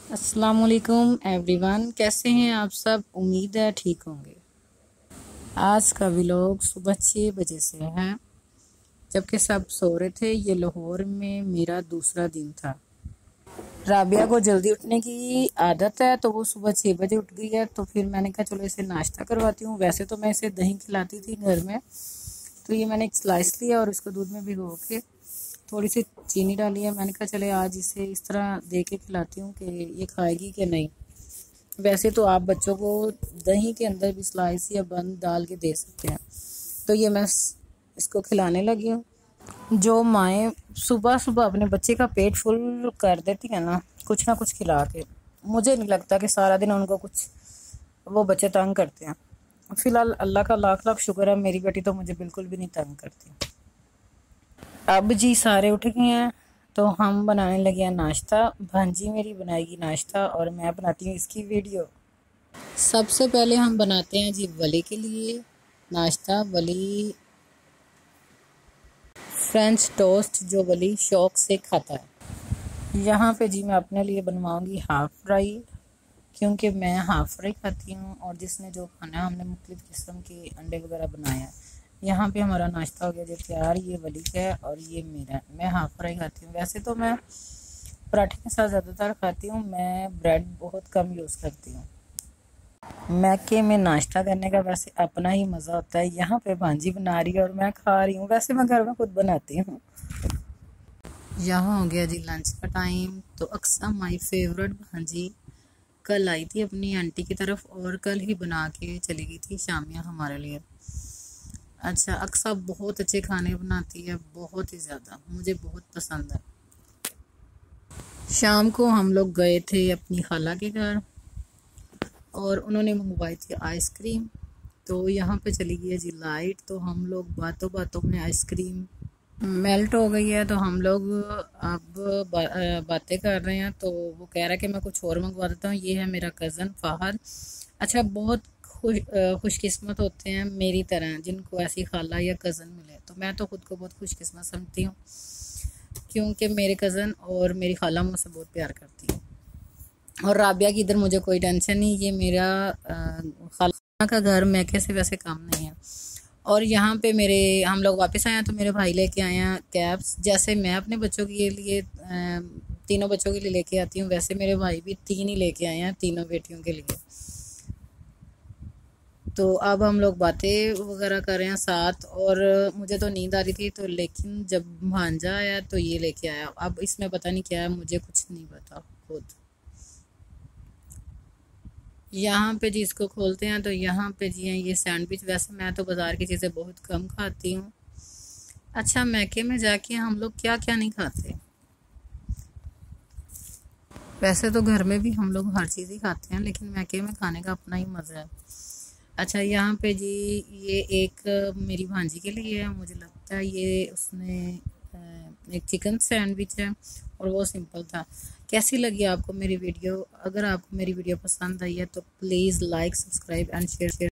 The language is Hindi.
अस्सलाम वालेकुम एवरीवन, कैसे हैं आप सब। उम्मीद है ठीक होंगे। आज का व्लॉग सुबह 6 बजे से है, जबकि सब सो रहे थे। ये लाहौर में मेरा दूसरा दिन था। राबिया को जल्दी उठने की आदत है, तो वो सुबह 6 बजे उठ गई है। तो फिर मैंने कहा चलो इसे नाश्ता करवाती हूँ। वैसे तो मैं इसे दही खिलाती थी घर में, तो ये मैंने एक स्लाइस लिया और इसको दूध में भिगो के थोड़ी सी चीनी डाली है। मैंने कहा चले आज इसे इस तरह दे के खिलाती हूँ कि ये खाएगी कि नहीं। वैसे तो आप बच्चों को दही के अंदर भी स्लाइस या बंद डाल के दे सकते हैं। तो ये मैं इसको खिलाने लगी हूँ। जो माएँ सुबह सुबह अपने बच्चे का पेट फुल कर देती है ना कुछ खिला के, मुझे नहीं लगता कि सारा दिन उनको कुछ वो बच्चे तंग करते हैं। फिलहाल अल्लाह का लाख लाख शुक्र है, मेरी बेटी तो मुझे बिल्कुल भी नहीं तंग करती। अब जी सारे उठ गए हैं, तो हम बनाने लगे हैं नाश्ता। भांजी मेरी बनाएगी नाश्ता और मैं बनाती हूँ इसकी वीडियो। सबसे पहले हम बनाते हैं जी वली के लिए नाश्ता। वली फ्रेंच टोस्ट जो वली शौक से खाता है। यहाँ पे जी मैं अपने लिए बनवाऊँगी हाफ़ फ्राई, क्योंकि मैं हाफ़ फ्राई खाती हूँ। और जिसने जो खाना है, हमने मुख्तलिफ़ किस्म के अंडे वगैरह बनाए हैं। यहाँ पे हमारा नाश्ता हो गया जो तैयार। ये वली है और ये मेरा, मैं हाफ़ फ्राई खाती हूँ। वैसे तो मैं पराठे के साथ ज़्यादातर खाती हूँ, मैं ब्रेड बहुत कम यूज़ करती हूँ। मैके में नाश्ता करने का वैसे अपना ही मज़ा होता है। यहाँ पे भांजी बना रही है और मैं खा रही हूँ। वैसे मैं घर में खुद बनाती हूँ। यहाँ हो गया जी लंच का टाइम। तो अक्सा माई फेवरेट भांजी कल आई थी अपनी आंटी की तरफ और कल ही बना के चली गई थी शामिया हमारे लिए। अच्छा, अक्सा बहुत अच्छे खाने बनाती है, बहुत ही ज़्यादा, मुझे बहुत पसंद है। शाम को हम लोग गए थे अपनी खाला के घर और उन्होंने मंगवाई थी आइसक्रीम। तो यहाँ पे चली गई है जी लाइट, तो हम लोग बातों बातों में आइसक्रीम मेल्ट हो गई है। तो हम लोग अब बातें कर रहे हैं। तो वो कह रहा है कि मैं कुछ और मंगवा देता हूँ। ये है मेरा कज़न फ़ाहद। अच्छा, बहुत खुशकिस्मत होते हैं मेरी तरह जिनको ऐसी खाला या कज़न मिले। तो मैं तो खुद को बहुत खुशकिस्मत समझती हूँ, क्योंकि मेरे कज़न और मेरी खाला मुझसे बहुत प्यार करती है। और राबिया की इधर मुझे कोई टेंशन नहीं। ये मेरा खाला का घर मैके से वैसे काम नहीं है। और यहाँ पे मेरे हम लोग वापस आए हैं, तो मेरे भाई लेके आए हैं कैप्स। जैसे मैं अपने बच्चों के लिए तीनों बच्चों के लिए लेके आती हूँ, वैसे मेरे भाई भी 3 ही लेके आए हैं तीनों बेटियों के लिए। तो अब हम लोग बातें वगैरह कर रहे हैं साथ। और मुझे तो नींद आ रही थी, तो लेकिन जब भांजा आया तो ये लेके आया। अब इसमें पता नहीं क्या है, मुझे कुछ नहीं पता खुद। यहाँ पे जी इसको खोलते हैं, तो यहाँ पे जी हैं ये सैंडविच। वैसे मैं तो बाज़ार की चीज़ें बहुत कम खाती हूँ। अच्छा, मैके में जाके हम लोग क्या क्या नहीं खाते। वैसे तो घर में भी हम लोग हर चीज़ ही खाते हैं, लेकिन मैके में खाने का अपना ही मज़ा है। अच्छा, यहाँ पे जी ये एक मेरी भांजी के लिए है। मुझे लगता है ये उसने एक चिकन सैंडविच है और वो सिंपल था। कैसी लगी आपको मेरी वीडियो? अगर आपको मेरी वीडियो पसंद आई है तो please like, subscribe and share.